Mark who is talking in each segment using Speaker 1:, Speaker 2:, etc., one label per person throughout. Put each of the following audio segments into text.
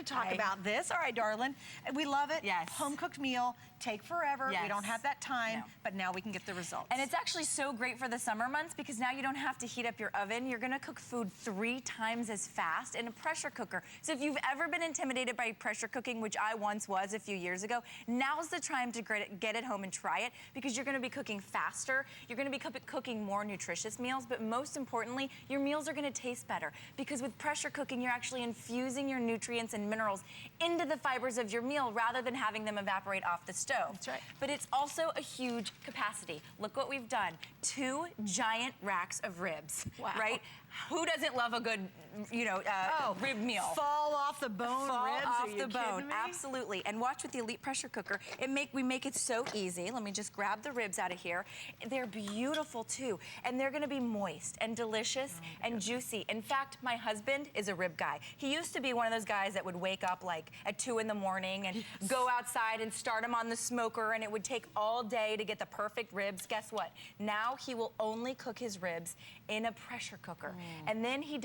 Speaker 1: talk about this. All right, darling. We love it.
Speaker 2: Yes.
Speaker 1: Home cooked meal. Take forever.
Speaker 2: Yes.
Speaker 1: We don't have that time,
Speaker 2: No.
Speaker 1: but now we can get the results.
Speaker 2: And it's actually so great for the summer months because now you don't have to heat up your oven. You're gonna cook food 3 times as fast in a pressure cooker. So if you've ever been intimidated by pressure cooking, which I once was a few years ago, now's the time to get it home and try it because you're gonna be cooking faster. You're gonna be cooking more nutritious meals, but most importantly, your meals are gonna taste better because with pressure cooking, you're actually infusing your nutrients and minerals into the fibers of your meal rather than having them evaporate off the stove.
Speaker 1: That's right.
Speaker 2: But it's also a huge capacity. Look what we've done. 2 giant racks of ribs, right? Who doesn't love a good, rib meal?
Speaker 1: Fall off the bone ribs?
Speaker 2: Fall off the bone,
Speaker 1: kidding me?
Speaker 2: absolutely. And watch with the Elite pressure cooker, we make it so easy. Let me just grab the ribs out of here. They're beautiful too, and they're gonna be moist and delicious and juicy. In fact, my husband is a rib guy. He used to be one of those guys that would wake up like at 2 in the morning and go outside and start them on the smoker, and it would take all day to get the perfect ribs. Guess what? Now he will only cook his ribs in a pressure cooker. And then he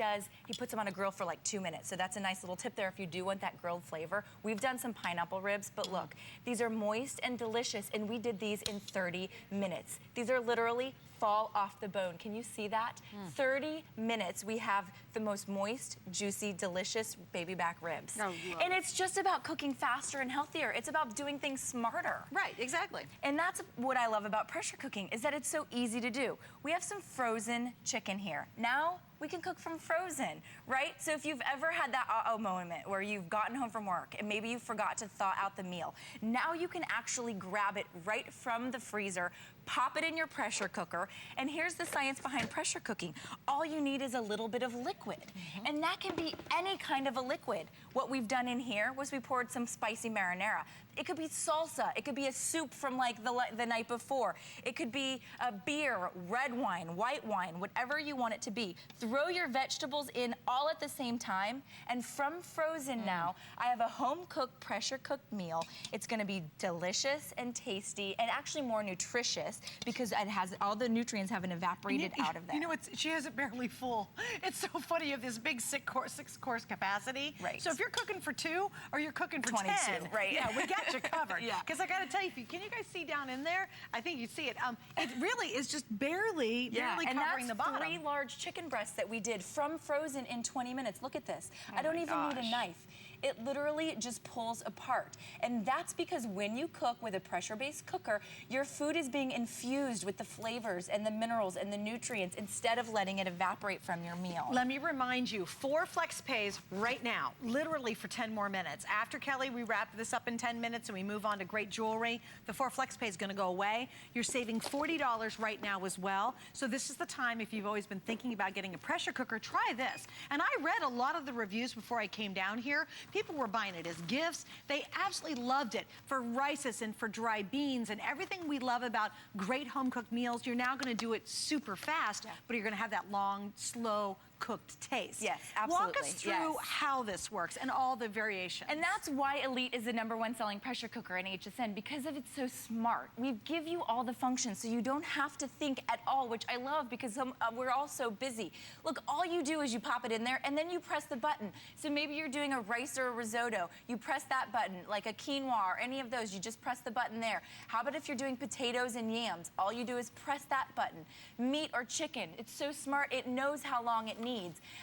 Speaker 2: puts them on a grill for like 2 minutes. So that's a nice little tip there if you do want that grilled flavor. We've done some pineapple ribs, but look, these are moist and delicious, and we did these in 30 minutes. These are literally fall off the bone. Can you see that? 30 minutes, we have the most moist, juicy, delicious baby back ribs. And it's just about cooking faster and healthier. It's about doing things smarter.
Speaker 1: Right, exactly.
Speaker 2: And that's what I love about pressure cooking, is that it's so easy to do. We have some frozen chicken here. Now, we can cook from frozen, right? So if you've ever had that uh-oh moment where you've gotten home from work and maybe you forgot to thaw out the meal, now you can actually grab it right from the freezer, pop it in your pressure cooker, and here's the science behind pressure cooking. All you need is a little bit of liquid, and that can be any kind of a liquid. What we've done in here was we poured some spicy marinara. It could be salsa, it could be a soup from like the night before. It could be a beer, red wine, white wine, whatever you want it to be. Throw your vegetables in all at the same time, and from frozen now, I have a home-cooked, pressure-cooked meal. It's gonna be delicious and tasty, and actually more nutritious because it has all the nutrients haven't evaporated out of there.
Speaker 1: You know, she has it barely full. It's so funny, you have this big 6-course capacity.
Speaker 2: Right.
Speaker 1: So if you're cooking for 2 or you're cooking for
Speaker 2: 22,
Speaker 1: 10,
Speaker 2: right.
Speaker 1: Yeah, we got you covered.
Speaker 2: Yeah.
Speaker 1: Because I got to tell you, can you guys see down in there? I think you see it. It really is just barely covering the bottom.
Speaker 2: And that's 3 large chicken breasts that we did from frozen in 20 minutes. Look at this. I don't even need a knife. It literally just pulls apart. And that's because when you cook with a pressure-based cooker, your food is being infused with the flavors and the minerals and the nutrients instead of letting it evaporate from your meal.
Speaker 1: Let me remind you, 4 flex pays right now, literally for 10 more minutes. After Kelly, we wrap this up in 10 minutes and we move on to great jewelry. The 4 flex pay is gonna go away. You're saving $40 right now as well. So this is the time, if you've always been thinking about getting a pressure cooker, try this. And I read a lot of the reviews before I came down here. People were buying it as gifts. They absolutely loved it for rices and for dry beans and everything we love about great home-cooked meals. You're now gonna do it super fast, but you're gonna have that long, slow, cooked taste.
Speaker 2: Yes, absolutely.
Speaker 1: Walk us through how this works and all the variations.
Speaker 2: And that's why Elite is the #1 selling pressure cooker in HSN, because of it's so smart. We give you all the functions so you don't have to think at all, which I love because we're all so busy. Look, all you do is you pop it in there and then you press the button. So maybe you're doing a rice or a risotto, you press that button, like a quinoa or any of those, you just press the button there. How about if you're doing potatoes and yams? All you do is press that button. Meat or chicken, it's so smart, it knows how long it needs.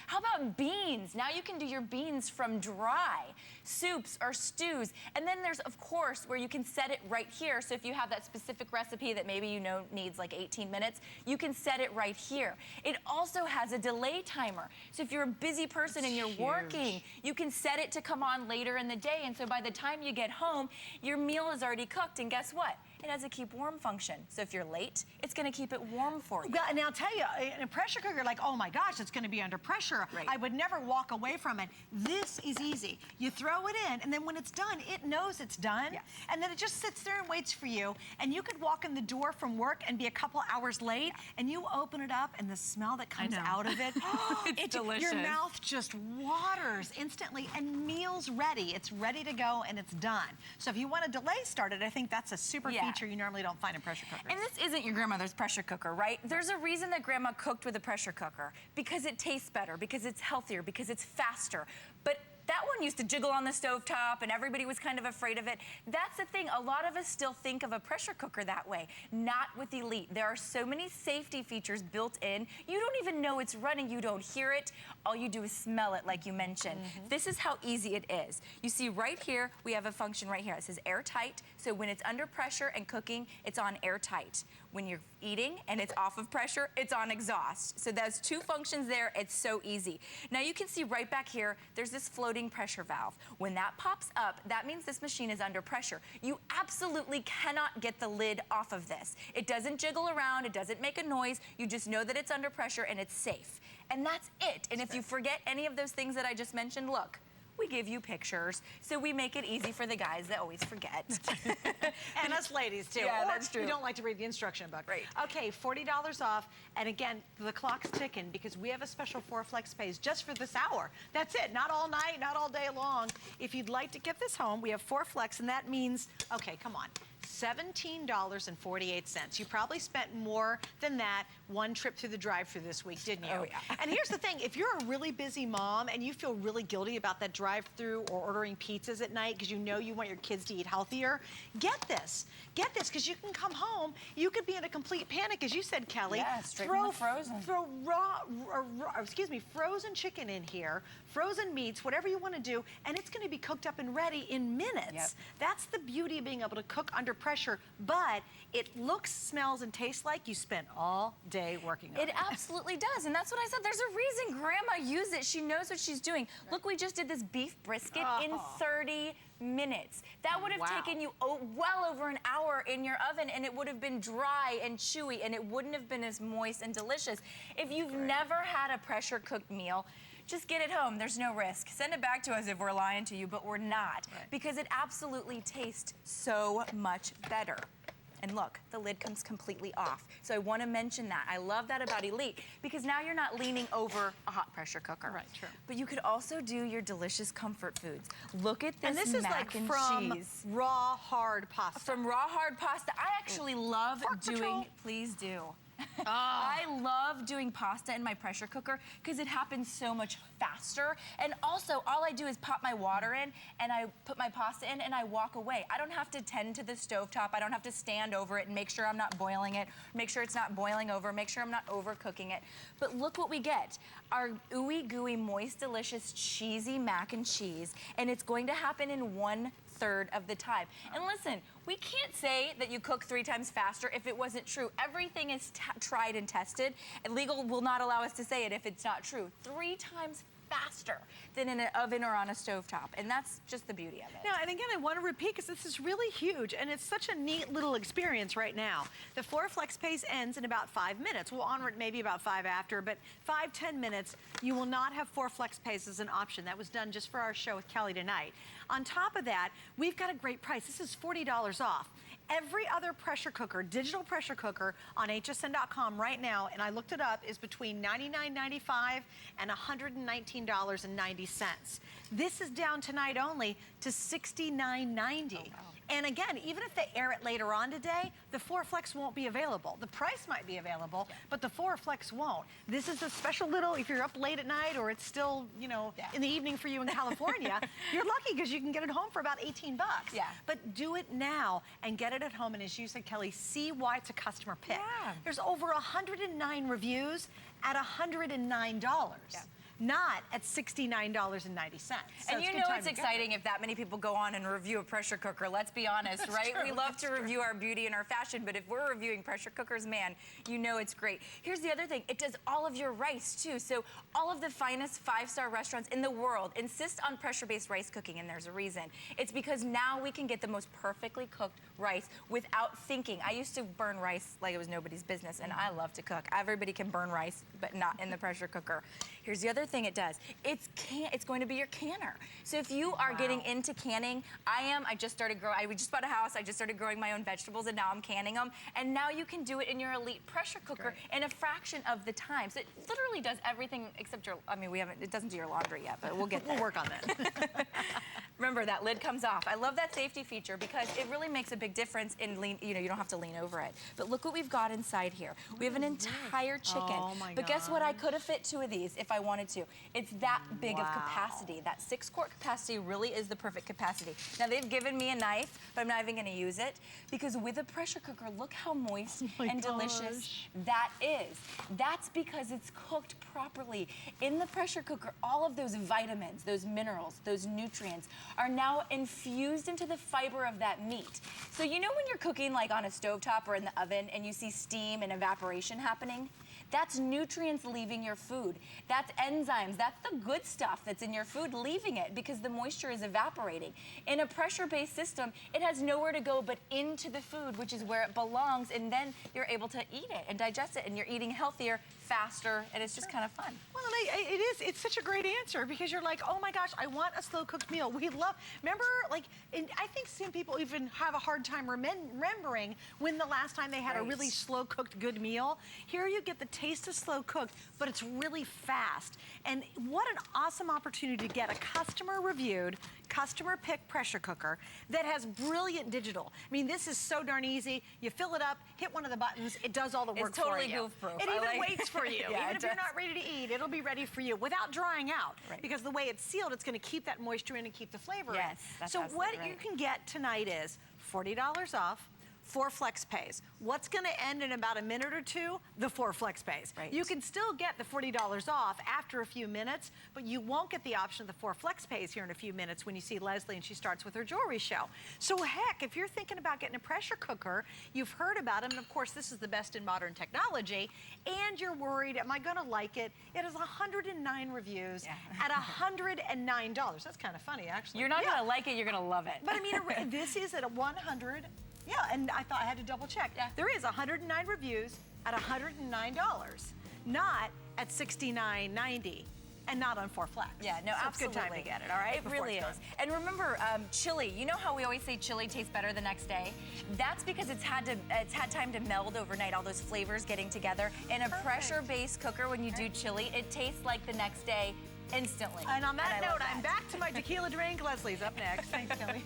Speaker 2: How about beans? Now you can do your beans from dry, soups or stews. And then there's, of course, where you can set it right here. So if you have that specific recipe that maybe you know needs like 18 minutes, you can set it right here. It also has a delay timer. So if you're a busy person and you're working, you can set it to come on later in the day. And so by the time you get home, your meal is already cooked. And guess what? It has a keep warm function. So if you're late, it's gonna keep it warm for you.
Speaker 1: Well, and I'll tell you, in a pressure cooker, like, oh my gosh, it's gonna be under pressure.
Speaker 2: Right.
Speaker 1: I would never walk away from it. This is easy. You throw it in, and then when it's done, it knows it's done. Yes. And then it just sits there and waits for you. And you could walk in the door from work and be a couple hours late, and you open it up, and the smell that comes out of it,
Speaker 2: it's delicious.
Speaker 1: Your mouth just waters instantly, and meal's ready. It's ready to go, and it's done. So if you want a delay started, I think that's a super feature you normally don't find in pressure cookers.
Speaker 2: And this isn't your grandmother's pressure cooker, right? There's a reason that grandma cooked with a pressure cooker. Because it tastes better, because it's healthier, because it's faster. But that one used to jiggle on the stovetop and everybody was kind of afraid of it. That's the thing. A lot of us still think of a pressure cooker that way. Not with Elite. There are so many safety features built in. You don't even know it's running. You don't hear it. All you do is smell it, like you mentioned. This is how easy it is. You see right here, we have a function right here. It says airtight. So when it's under pressure and cooking, it's on airtight. When you're eating and it's off of pressure, it's on exhaust. So there's two functions there. It's so easy. Now you can see right back here, there's this floating pressure valve. When that pops up, that means this machine is under pressure. You absolutely cannot get the lid off of this. It doesn't jiggle around. It doesn't make a noise. You just know that it's under pressure and it's safe. And that's it. And if you forget any of those things that I just mentioned, look. We give you pictures, so we make it easy for the guys that always forget.
Speaker 1: And us ladies, too.
Speaker 2: Yeah,
Speaker 1: or
Speaker 2: that's true.
Speaker 1: we don't like to read the instruction book.
Speaker 2: Right.
Speaker 1: Okay, $40 off. And again, the clock's ticking because we have a special 4 flex pays just for this hour. That's it. Not all night, not all day long. If you'd like to get this home, we have 4 flex, and that means, okay, come on. $17.48. You probably spent more than that one trip through the drive-thru this week, didn't you?
Speaker 2: Oh, yeah.
Speaker 1: And here's the thing. If you're a really busy mom and you feel really guilty about that drive-thru or ordering pizzas at night because you know you want your kids to eat healthier, get this. Get this, because you can come home. You could be in a complete panic, as you said, Kelly.
Speaker 2: Yeah, straight from the frozen.
Speaker 1: Throw frozen chicken in here, frozen meats, whatever you want to do, and it's going to be cooked up and ready in minutes.
Speaker 2: Yep.
Speaker 1: That's the beauty of being able to cook under pressure, but it looks, smells, and tastes like you spent all day working on it.
Speaker 2: It absolutely does, and that's what I said. There's a reason Grandma used it. She knows what she's doing. Right. Look, we just did this beef brisket in 30 minutes. That would have taken you well over an hour in your oven, and it would have been dry and chewy, and it wouldn't have been as moist and delicious. If you've never had a pressure cooked meal, just get it home. There's no risk. Send it back to us if we're lying to you, but we're not, because it absolutely tastes so much better. And look, the lid comes completely off. So I want to mention that. I love that about Elite, because now you're not leaning over a hot pressure cooker.
Speaker 1: Right, true.
Speaker 2: But you could also do your delicious comfort foods. Look at this
Speaker 1: and this is
Speaker 2: mac
Speaker 1: like
Speaker 2: and
Speaker 1: from
Speaker 2: cheese.
Speaker 1: raw hard pasta.
Speaker 2: From raw hard pasta. I actually love doing, please do. I love doing pasta in my pressure cooker because it happens so much faster. And also, all I do is pop my water in and I put my pasta in and I walk away. I don't have to tend to the stovetop. I don't have to stand over it and make sure I'm not boiling it, make sure it's not boiling over, make sure I'm not overcooking it. But look what we get. Our ooey gooey, moist, delicious, cheesy mac and cheese. And it's going to happen in 1/3 of the time. And listen, we can't say that you cook 3 times faster if it wasn't true. Everything is tried and tested, and legal will not allow us to say it if it's not true. 3 times faster than in an oven or on a stovetop, and that's just the beauty of it.
Speaker 1: Now, and again, I want to repeat because this is really huge, and it's such a neat little experience right now. The 4 flex pays ends in about 5 minutes. We'll honor it maybe about 5 after, but 5-10 minutes, you will not have 4 flex pays as an option. That was done just for our show with Kelly tonight. On top of that, we've got a great price. This is $40 off. Every other pressure cooker, digital pressure cooker on hsn.com right now, and I looked it up, is between $99.95 and $119.90. This is down tonight only to $69.90. Oh, wow. And again, even if they air it later on today, the 4 flex won't be available. The price might be available, but the 4 flex won't. This is a special little, if you're up late at night or it's still, you know, in the evening for you in California, you're lucky because you can get it home for about 18 bucks. Yeah. But do it now and get it at home. And as you said, Kelly, see why it's a customer pick. Yeah. There's over 109 reviews at $109. Yeah. Not at $69.90. So
Speaker 2: and you know it's exciting if that many people go on and review a pressure cooker, let's be honest, right? We love to review our beauty and our fashion, but if we're reviewing pressure cookers, man, you know it's great. Here's the other thing, it does all of your rice too. So all of the finest 5-star restaurants in the world insist on pressure-based rice cooking, and there's a reason. It's because now we can get the most perfectly cooked rice without thinking. I used to burn rice like it was nobody's business, and I love to cook. Everybody can burn rice, but not in the pressure cooker. Here's the other thing it does. It's going to be your canner. So if you are getting into canning, I just started growing, we just bought a house, I just started growing my own vegetables, and now I'm canning them. And now you can do it in your Elite pressure cooker in a fraction of the time. So it literally does everything except your, I mean, it doesn't do your laundry yet, but we'll get there.
Speaker 1: We'll work on that.
Speaker 2: Remember, remember, that lid comes off. I love that safety feature because it really makes a big difference in lean, you know, you don't have to lean over it. But look what we've got inside here. We have an entire chicken.
Speaker 1: Oh my
Speaker 2: but guess what? I could have fit 2 of these if I wanted to. It's that big of capacity. That 6-quart capacity really is the perfect capacity. Now, they've given me a knife, but I'm not even gonna use it because with a pressure cooker, look how moist and delicious that is. That's because it's cooked properly. In the pressure cooker, all of those vitamins, those minerals, those nutrients are now infused into the fiber of that meat. So you know when you're cooking like on a stovetop or in the oven and you see steam and evaporation happening? That's nutrients leaving your food. That's enzymes. That's the good stuff that's in your food leaving it because the moisture is evaporating. In a pressure-based system, it has nowhere to go but into the food, which is where it belongs, and then you're able to eat it and digest it, and you're eating healthier, faster, and it's just kind of fun.
Speaker 1: Well, it's such a great answer because you're like, oh my gosh, I want a slow-cooked meal. We love, remember, like, and I think some people even have a hard time remembering when the last time they had a really slow-cooked good meal. Here you get the taste of slow cooked, but it's really fast. And what an awesome opportunity to get a customer reviewed, customer picked pressure cooker that has brilliant digital. I mean, this is so darn easy. You fill it up, hit one of the buttons, it does all the work for you.
Speaker 2: It's totally goof-proof.
Speaker 1: It even waits for you.
Speaker 2: Yeah,
Speaker 1: even if you're not ready to eat, it'll be ready for you without drying out.
Speaker 2: Right.
Speaker 1: Because the way it's sealed, it's gonna keep that moisture in and keep the flavor in.
Speaker 2: That's
Speaker 1: so what
Speaker 2: right.
Speaker 1: you can get tonight is $40 off, 4 flex pays. What's gonna end in about a minute or 2? The 4 flex pays.
Speaker 2: Right.
Speaker 1: You can still get the $40 off after a few minutes, but you won't get the option of the 4 flex pays here in a few minutes when you see Leslie and she starts with her jewelry show. So heck, if you're thinking about getting a pressure cooker, you've heard about them, and of course this is the best in modern technology, and you're worried, am I gonna like it? It has 109 reviews at $109. That's kind of funny, actually.
Speaker 2: You're not gonna like it, you're gonna love it.
Speaker 1: But I mean, this is at a 100. Yeah, and I thought I had to double check.
Speaker 2: Yeah.
Speaker 1: There is 109 reviews at $109, not at $69.90, and not on 4 flex.
Speaker 2: Yeah, no,
Speaker 1: so
Speaker 2: absolutely.
Speaker 1: It's a good time to get it, all right?
Speaker 2: It
Speaker 1: before
Speaker 2: really
Speaker 1: it's
Speaker 2: is.
Speaker 1: done.
Speaker 2: And remember, chili. You know how we always say chili tastes better the next day? That's because it's had time to meld overnight, all those flavors getting together. In a pressure-based cooker, when you do chili, it tastes like the next day instantly.
Speaker 1: And on that
Speaker 2: I love
Speaker 1: note, I'm back to my tequila drink. Leslie's up next. Thanks, Kelly.